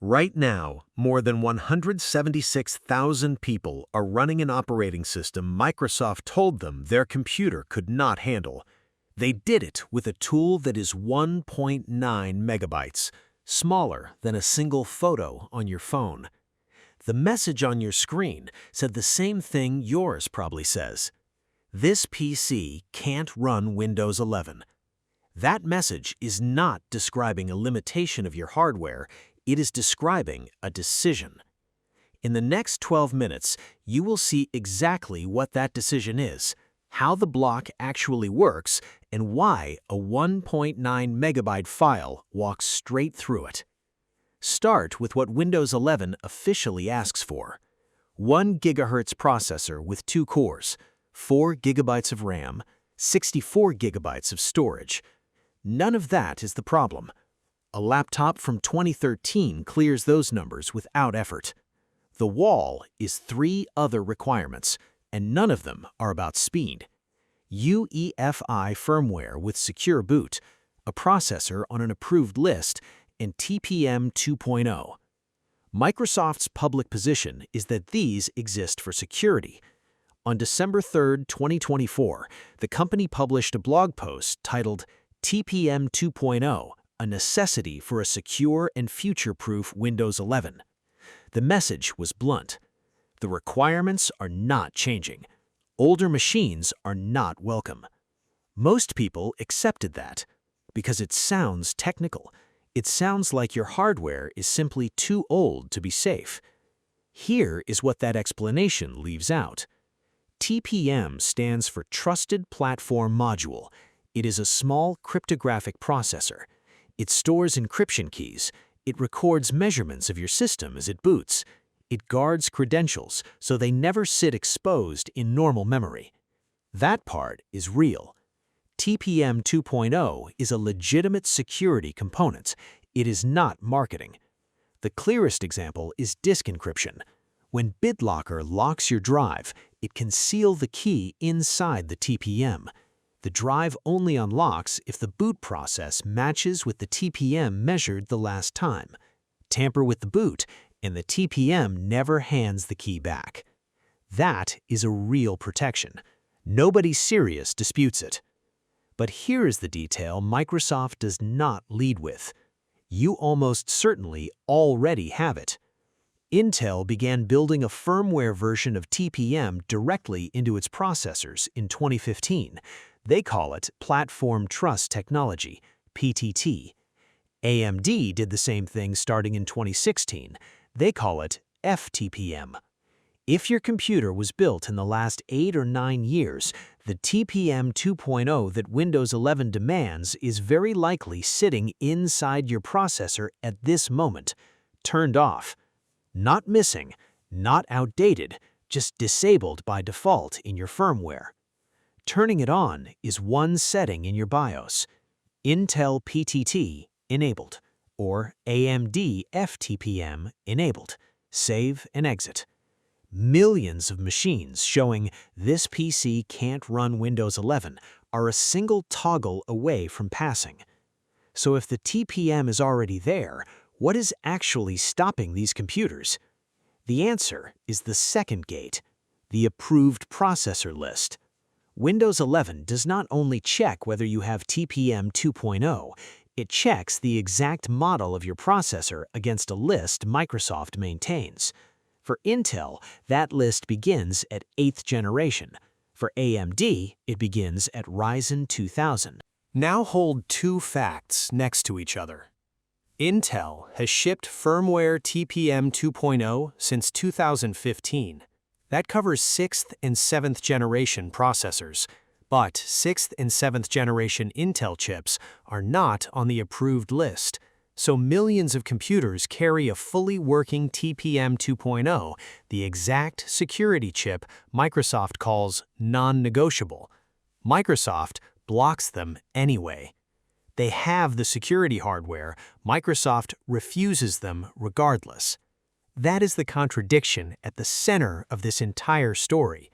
Right now, more than 176,000 people are running an operating system Microsoft told them their computer could not handle. They did it with a tool that is 1.9 megabytes, smaller than a single photo on your phone. The message on your screen said the same thing yours probably says. This PC can't run Windows 11. That message is not describing a limitation of your hardware, it is describing a decision. In the next 12 minutes, you will see exactly what that decision is, how the block actually works, and why a 1.9 megabyte file walks straight through it. Start with what Windows 11 officially asks for. 1 GHz processor with 2 cores, 4 GB of RAM, 64 GB of storage. None of that is the problem. A laptop from 2013 clears those numbers without effort. The wall is 3 other requirements, and none of them are about speed. UEFI firmware with secure boot, a processor on an approved list, and TPM 2.0. Microsoft's public position is that these exist for security. On December 3, 2024, the company published a blog post titled TPM 2.0, a necessity for a secure and future-proof Windows 11. The message was blunt. The requirements are not changing. Older machines are not welcome. Most people accepted that because it sounds technical. It sounds like your hardware is simply too old to be safe. Here is what that explanation leaves out. TPM stands for Trusted Platform Module. It is a small cryptographic processor. It stores encryption keys. It records measurements of your system as it boots. It guards credentials so they never sit exposed in normal memory. That part is real. TPM 2.0 is a legitimate security component. It is not marketing. The clearest example is disk encryption. When BitLocker locks your drive, it can seal the key inside the TPM. The drive only unlocks if the boot process matches with the TPM measured the last time. Tamper with the boot, and the TPM never hands the key back. That is a real protection. Nobody serious disputes it. But here is the detail Microsoft does not lead with. You almost certainly already have it. Intel began building a firmware version of TPM directly into its processors in 2015. They call it Platform Trust Technology, PTT. AMD did the same thing starting in 2016. They call it fTPM. If your computer was built in the last 8 or 9 years, the TPM 2.0 that Windows 11 demands is very likely sitting inside your processor at this moment, turned off. Not missing, not outdated, just disabled by default in your firmware. Turning it on is one setting in your BIOS. Intel PTT enabled, or AMD fTPM enabled. Save and exit. Millions of machines showing this PC can't run Windows 11 are a single toggle away from passing. So if the TPM is already there, what is actually stopping these computers? The answer is the second gate, the approved processor list. Windows 11 does not only check whether you have TPM 2.0, it checks the exact model of your processor against a list Microsoft maintains. For Intel, that list begins at 8th generation. For AMD, it begins at Ryzen 2000. Now hold two facts next to each other. Intel has shipped firmware TPM 2.0 since 2015. That covers 6th and 7th generation processors, but 6th and 7th generation Intel chips are not on the approved list. So millions of computers carry a fully working TPM 2.0, the exact security chip Microsoft calls non-negotiable. Microsoft blocks them anyway. They have the security hardware, Microsoft refuses them regardless. That is the contradiction at the center of this entire story.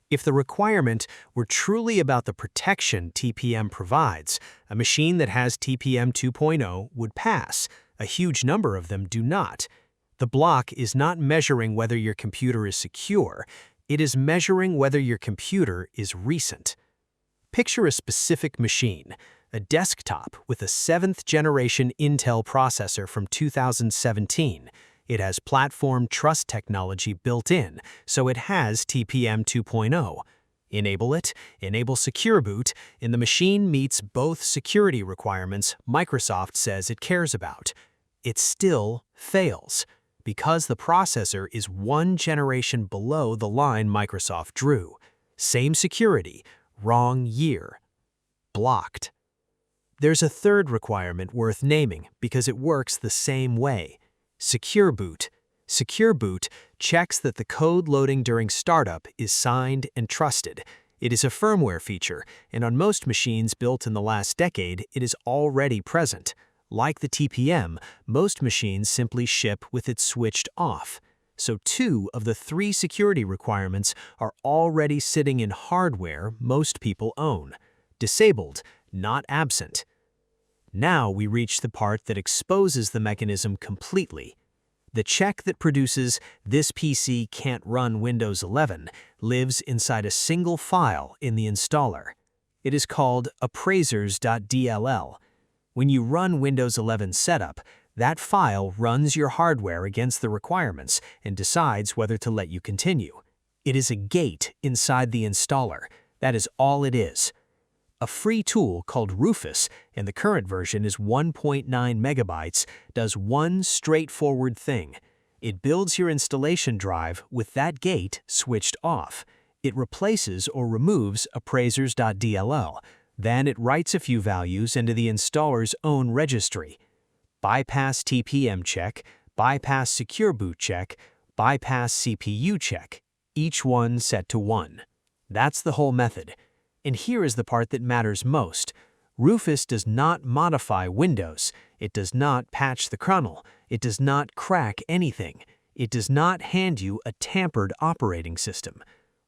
If the requirement were truly about the protection TPM provides, a machine that has TPM 2.0 would pass. A huge number of them do not. The block is not measuring whether your computer is secure, it is measuring whether your computer is recent. Picture a specific machine, a desktop with a 7th-generation Intel processor from 2017. It has platform trust technology built in, so it has TPM 2.0. Enable it, enable Secure Boot, and the machine meets both security requirements Microsoft says it cares about. It still fails, because the processor is 1 generation below the line Microsoft drew. Same security, wrong year. Blocked. There's a third requirement worth naming because it works the same way. Secure Boot. Secure Boot checks that the code loading during startup is signed and trusted. It is a firmware feature, and on most machines built in the last decade, it is already present. Like the TPM, most machines simply ship with it switched off. So 2 of the 3 security requirements are already sitting in hardware most people own. Disabled, not absent. Now we reach the part that exposes the mechanism completely. The check that produces "this PC can't run Windows 11" lives inside a single file in the installer. It is called appraiserres.dll. When you run Windows 11 setup, that file runs your hardware against the requirements and decides whether to let you continue. It is a gate inside the installer. That is all it is. A free tool called Rufus, and the current version is 1.9 megabytes, does one straightforward thing. It builds your installation drive with that gate switched off. It replaces or removes appraiserres.dll. Then it writes a few values into the installer's own registry. Bypass TPM check, bypass Secure Boot check, bypass CPU check, each one set to 1. That's the whole method. And here is the part that matters most. Rufus does not modify Windows. It does not patch the kernel. It does not crack anything. It does not hand you a tampered operating system.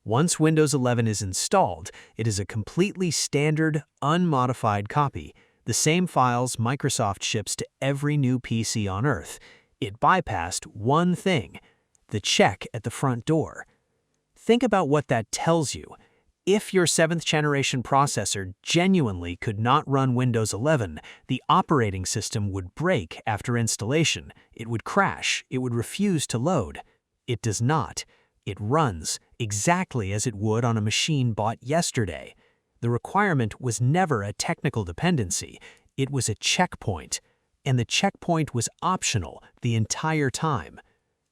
Once Windows 11 is installed, it is a completely standard, unmodified copy, the same files Microsoft ships to every new PC on Earth. It bypassed one thing, the check at the front door. Think about what that tells you. If your 7th-generation processor genuinely could not run Windows 11, the operating system would break after installation. It would crash. It would refuse to load. It does not. It runs exactly as it would on a machine bought yesterday. The requirement was never a technical dependency. It was a checkpoint. And the checkpoint was optional the entire time.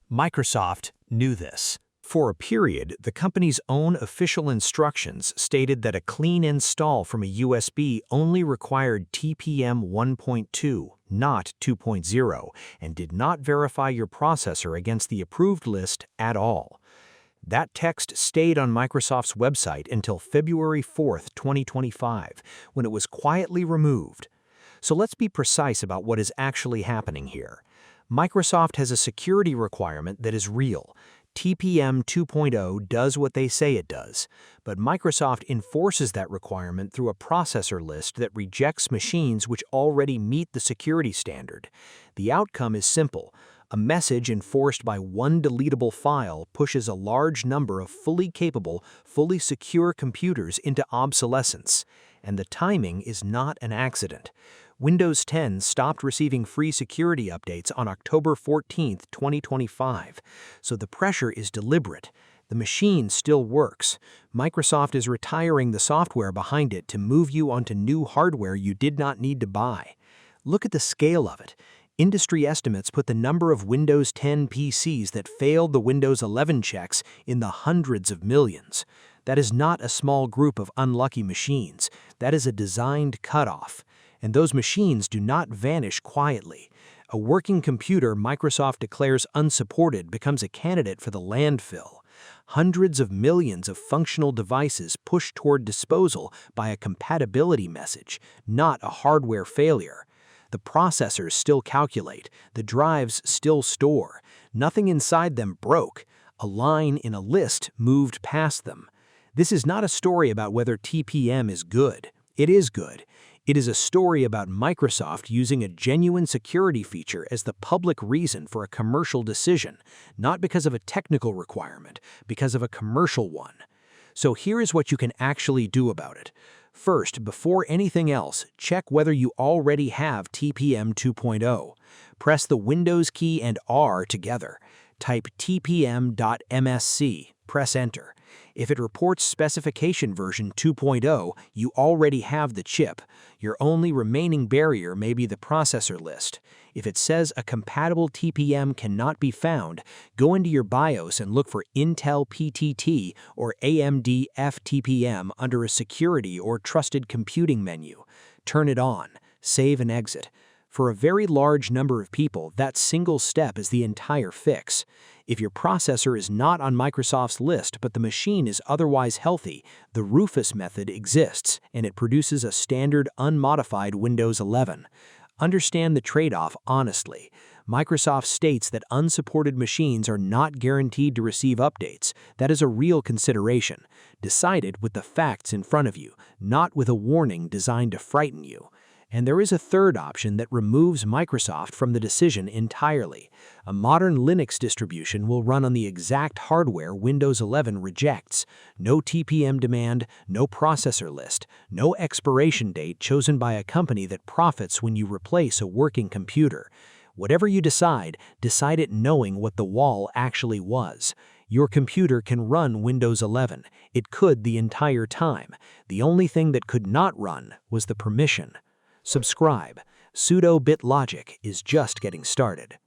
Microsoft knew this. For a period, the company's own official instructions stated that a clean install from a USB only required TPM 1.2, not 2.0, and did not verify your processor against the approved list at all. That text stayed on Microsoft's website until February 4, 2025, when it was quietly removed. So let's be precise about what is actually happening here. Microsoft has a security requirement that is real. TPM 2.0 does what they say it does, but Microsoft enforces that requirement through a processor list that rejects machines which already meet the security standard. The outcome is simple. A message enforced by one deletable file pushes a large number of fully capable, fully secure computers into obsolescence. And the timing is not an accident. Windows 10 stopped receiving free security updates on October 14, 2025, so the pressure is deliberate. The machine still works. Microsoft is retiring the software behind it to move you onto new hardware you did not need to buy. Look at the scale of it. Industry estimates put the number of Windows 10 PCs that failed the Windows 11 checks in the hundreds of millions. That is not a small group of unlucky machines. That is a designed cutoff. And those machines do not vanish quietly. A working computer Microsoft declares unsupported becomes a candidate for the landfill. Hundreds of millions of functional devices push toward disposal by a compatibility message, not a hardware failure. The processors still calculate, the drives still store. Nothing inside them broke. A line in a list moved past them. This is not a story about whether TPM is good. It is good. It is a story about Microsoft using a genuine security feature as the public reason for a commercial decision, not because of a technical requirement, because of a commercial one. So here is what you can actually do about it. First, before anything else, check whether you already have TPM 2.0. Press the Windows key and R together. Type tpm.msc, press Enter. If it reports specification version 2.0, you already have the chip. Your only remaining barrier may be the processor list. If it says a compatible TPM cannot be found, go into your BIOS and look for Intel PTT or AMD fTPM under a security or trusted computing menu. Turn it on, save and exit. For a very large number of people, that single step is the entire fix. If your processor is not on Microsoft's list but the machine is otherwise healthy, the Rufus method exists, and it produces a standard unmodified Windows 11. Understand the trade-off honestly. Microsoft states that unsupported machines are not guaranteed to receive updates. That is a real consideration. Decide it with the facts in front of you, not with a warning designed to frighten you. And there is a third option that removes Microsoft from the decision entirely. A modern Linux distribution will run on the exact hardware Windows 11 rejects. No TPM demand, no processor list, no expiration date chosen by a company that profits when you replace a working computer. Whatever you decide, decide it knowing what the wall actually was. Your computer can run Windows 11. It could the entire time. The only thing that could not run was the permission. Subscribe. Sudo BitLogic is just getting started.